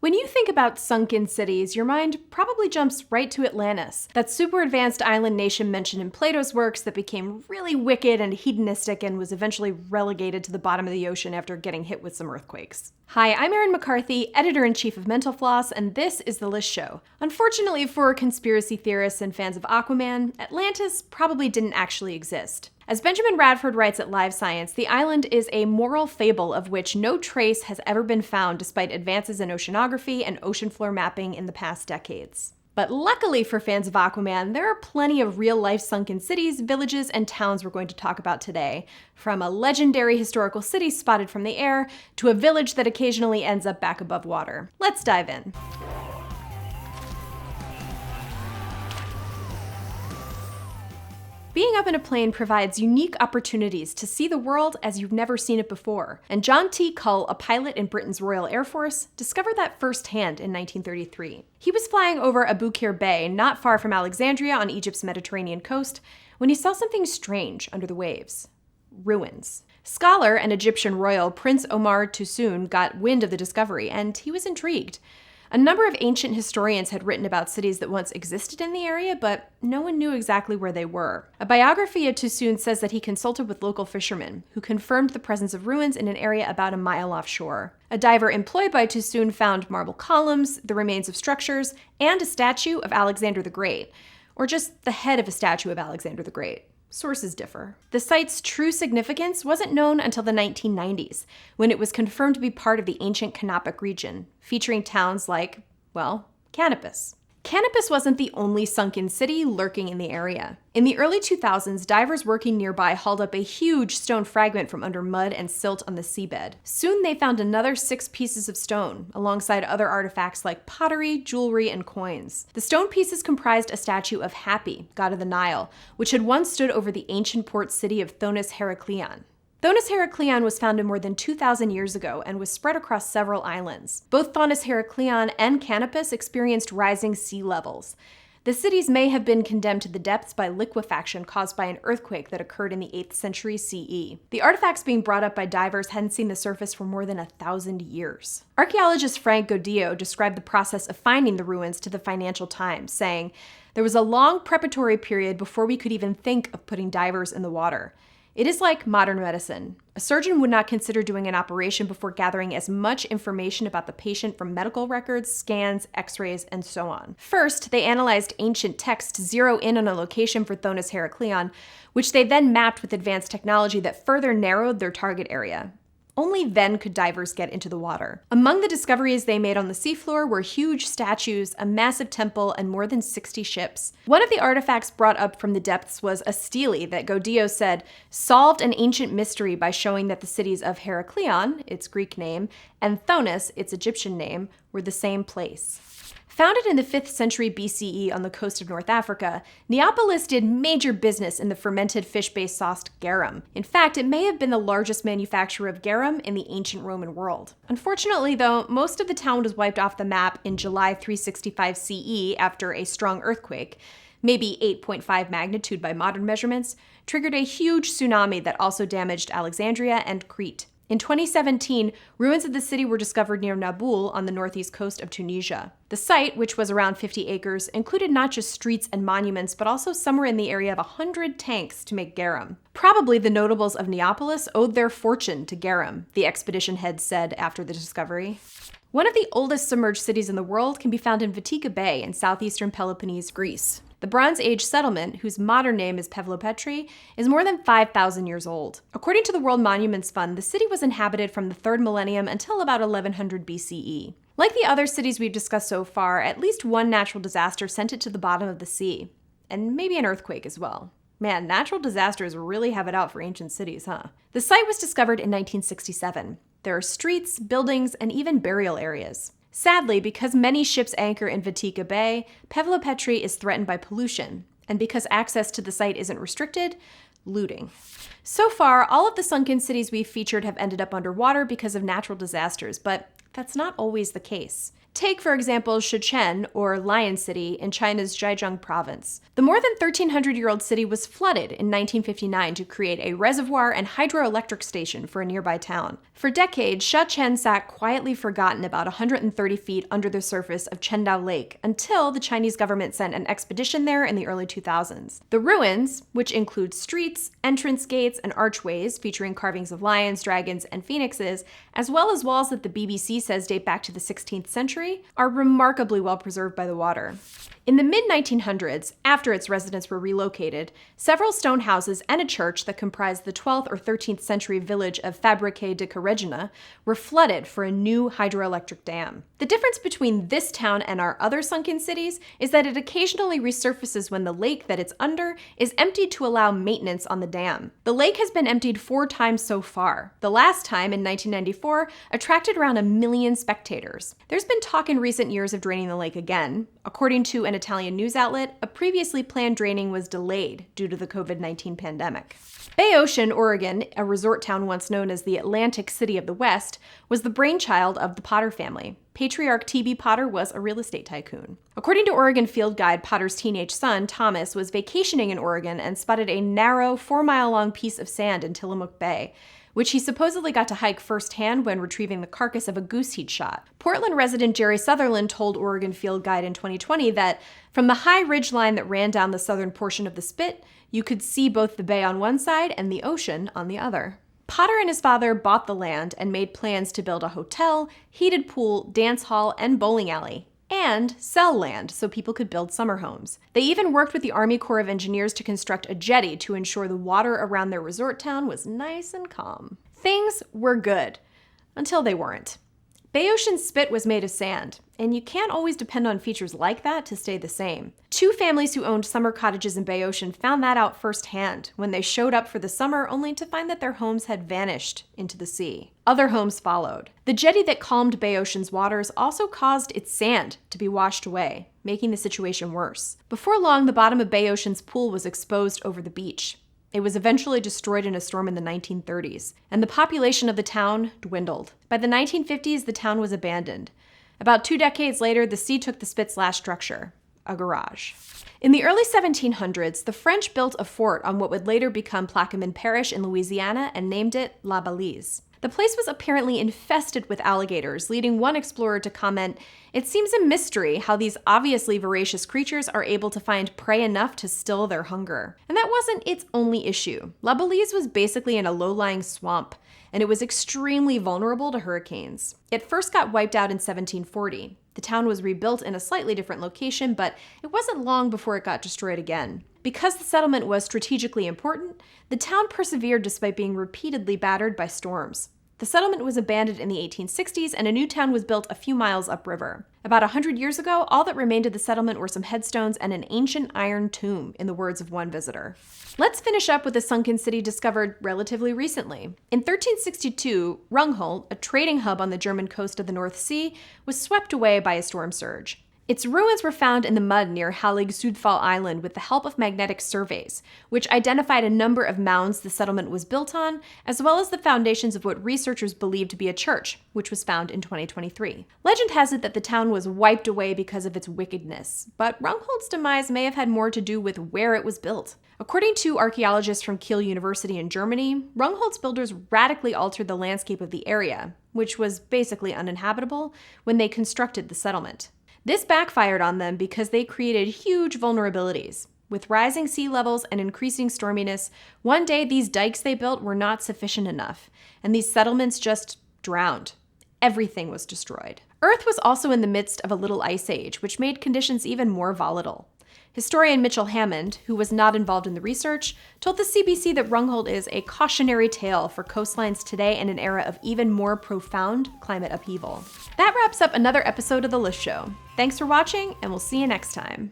When you think about sunken cities, your mind probably jumps right to Atlantis, that super advanced island nation mentioned in Plato's works that became really wicked and hedonistic and was eventually relegated to the bottom of the ocean after getting hit with some earthquakes. Hi, I'm Erin McCarthy, editor-in-chief of Mental Floss, and this is The List Show. Unfortunately for conspiracy theorists and fans of Aquaman, Atlantis probably didn't actually exist. As Benjamin Radford writes at Live Science, the island is a moral fable of which no trace has ever been found despite advances in oceanography and ocean floor mapping in the past decades. But luckily for fans of Aquaman, there are plenty of real-life sunken cities, villages, and towns we're going to talk about today, from a legendary historical city spotted from the air to a village that occasionally ends up back above water. Let's dive in. Being up in a plane provides unique opportunities to see the world as you've never seen it before, and John T. Cull, a pilot in Britain's Royal Air Force, discovered that firsthand in 1933. He was flying over Aboukir Bay, not far from Alexandria on Egypt's Mediterranean coast, when he saw something strange under the waves. Ruins. Scholar and Egyptian royal Prince Omar Tousoun got wind of the discovery, and he was intrigued. A number of ancient historians had written about cities that once existed in the area, but no one knew exactly where they were. A biography of Tousoun says that he consulted with local fishermen, who confirmed the presence of ruins in an area about a mile offshore. A diver employed by Tousoun found marble columns, the remains of structures, and a statue of Alexander the Great, or just the head of a statue of Alexander the Great. Sources differ. The site's true significance wasn't known until the 1990s, when it was confirmed to be part of the ancient Canopic region, featuring towns like, well, Canopus. Canopus wasn't the only sunken city lurking in the area. In the early 2000s, divers working nearby hauled up a huge stone fragment from under mud and silt on the seabed. Soon they found another 6 pieces of stone, alongside other artifacts like pottery, jewelry, and coins. The stone pieces comprised a statue of Hapi, god of the Nile, which had once stood over the ancient port city of Thonis-Heracleion. Thonis-Heracleion was founded more than 2,000 years ago and was spread across several islands. Both Thonis-Heracleion and Canopus experienced rising sea levels. The cities may have been condemned to the depths by liquefaction caused by an earthquake that occurred in the 8th century CE. The artifacts being brought up by divers hadn't seen the surface for more than 1,000 years. Archaeologist Frank Godillo described the process of finding the ruins to the Financial Times, saying, "There was a long preparatory period before we could even think of putting divers in the water. It is like modern medicine. A surgeon would not consider doing an operation before gathering as much information about the patient from medical records, scans, x-rays, and so on. First, they analyzed ancient texts to zero in on a location for Thonis-Heracleion, which they then mapped with advanced technology that further narrowed their target area. Only then could divers get into the water. Among the discoveries they made on the seafloor were huge statues, a massive temple, and more than 60 ships. One of the artifacts brought up from the depths was a stele that Godillo said solved an ancient mystery by showing that the cities of Heracleion, its Greek name, and Thonis, its Egyptian name, were the same place. Founded in the 5th century BCE on the coast of North Africa, Neopolis did major business in the fermented fish-based sauce garum. In fact, it may have been the largest manufacturer of garum in the ancient Roman world. Unfortunately, though, most of the town was wiped off the map in July 365 CE after a strong earthquake, maybe 8.5 magnitude by modern measurements, triggered a huge tsunami that also damaged Alexandria and Crete. In 2017, ruins of the city were discovered near Naboul on the northeast coast of Tunisia. The site, which was around 50 acres, included not just streets and monuments, but also somewhere in the area of 100 tanks to make garum. Probably the notables of Neopolis owed their fortune to garum, the expedition head said after the discovery. One of the oldest submerged cities in the world can be found in Vatika Bay in southeastern Peloponnese, Greece. The Bronze Age settlement, whose modern name is Pevopetri, is more than 5,000 years old. According to the World Monuments Fund, the city was inhabited from the 3rd millennium until about 1100 BCE. Like the other cities we've discussed so far, at least one natural disaster sent it to the bottom of the sea. And maybe an earthquake as well. Man, natural disasters really have it out for ancient cities, huh? The site was discovered in 1967. There are streets, buildings, and even burial areas. Sadly, because many ships anchor in Vatika Bay, Pevopetri is threatened by pollution, and because access to the site isn't restricted, looting. So far, all of the sunken cities we've featured have ended up underwater because of natural disasters, but That's not always the case. Take, for example, Shenzhen, or Lion City, in China's Zhejiang province. The more than 1,300-year-old city was flooded in 1959 to create a reservoir and hydroelectric station for a nearby town. For decades, Shenzhen sat quietly forgotten about 130 feet under the surface of Qingdao Lake until the Chinese government sent an expedition there in the early 2000s. The ruins, which include streets, entrance gates, and archways featuring carvings of lions, dragons, and phoenixes, as well as walls that the BBC says date back to the 16th century, are remarkably well preserved by the water. In the mid-1900s, after its residents were relocated, several stone houses and a church that comprised the 12th or 13th century village of Fabrique de Caregina were flooded for a new hydroelectric dam. The difference between this town and our other sunken cities is that it occasionally resurfaces when the lake that it's under is emptied to allow maintenance on the dam. The lake has been emptied 4 times so far. The last time, in 1994, attracted around 1 million spectators. There's been talk in recent years of draining the lake again. According to an Italian news outlet, a previously planned draining was delayed due to the COVID-19 pandemic. Bayocean, Oregon, a resort town once known as the Atlantic City of the West, was the brainchild of the Potter family. Patriarch T.B. Potter was a real estate tycoon. According to Oregon field guide, Potter's teenage son, Thomas, was vacationing in Oregon and spotted a narrow, 4-mile-long piece of sand in Tillamook Bay, which he supposedly got to hike firsthand when retrieving the carcass of a goose he'd shot. Portland resident Jerry Sutherland told Oregon field guide in 2020 that from the high ridge line that ran down the southern portion of the spit, you could see both the bay on one side and the ocean on the other. Potter and his father bought the land and made plans to build a hotel, heated pool, dance hall, and bowling alley, and sell land so people could build summer homes. They even worked with the Army Corps of Engineers to construct a jetty to ensure the water around their resort town was nice and calm. Things were good, until they weren't. Bayocean's spit was made of sand, and you can't always depend on features like that to stay the same. 2 families who owned summer cottages in Bayocean found that out firsthand when they showed up for the summer only to find that their homes had vanished into the sea. Other homes followed. The jetty that calmed Bayocean's waters also caused its sand to be washed away, making the situation worse. Before long, the bottom of Bayocean's pool was exposed over the beach. It was eventually destroyed in a storm in the 1930s, and the population of the town dwindled. By the 1950s, the town was abandoned. About 2 decades later, the sea took the spit's last structure, a garage. In the early 1700s, the French built a fort on what would later become Plaquemine Parish in Louisiana and named it La Balise. The place was apparently infested with alligators, leading one explorer to comment, "It seems a mystery how these obviously voracious creatures are able to find prey enough to still their hunger." And that wasn't its only issue. La Balise was basically in a low-lying swamp, and it was extremely vulnerable to hurricanes. It first got wiped out in 1740. The town was rebuilt in a slightly different location, but it wasn't long before it got destroyed again. Because the settlement was strategically important, the town persevered despite being repeatedly battered by storms. The settlement was abandoned in the 1860s, and a new town was built a few miles upriver. About 100 years ago, all that remained of the settlement were some headstones and an ancient iron tomb, in the words of one visitor. Let's finish up with a sunken city discovered relatively recently. In 1362, Rungholt, a trading hub on the German coast of the North Sea, was swept away by a storm surge. Its ruins were found in the mud near Hallig Sudfall Island with the help of magnetic surveys, which identified a number of mounds the settlement was built on, as well as the foundations of what researchers believe to be a church, which was found in 2023. Legend has it that the town was wiped away because of its wickedness, but Rungholt's demise may have had more to do with where it was built. According to archaeologists from Kiel University in Germany, Rungholt's builders radically altered the landscape of the area, which was basically uninhabitable, when they constructed the settlement. This backfired on them because they created huge vulnerabilities. With rising sea levels and increasing storminess, one day these dikes they built were not sufficient enough, and these settlements just drowned. Everything was destroyed. Earth was also in the midst of a little ice age, which made conditions even more volatile. Historian Mitchell Hammond, who was not involved in the research, told the CBC that Rungholt is a cautionary tale for coastlines today in an era of even more profound climate upheaval. That wraps up another episode of The List Show. Thanks for watching, and we'll see you next time.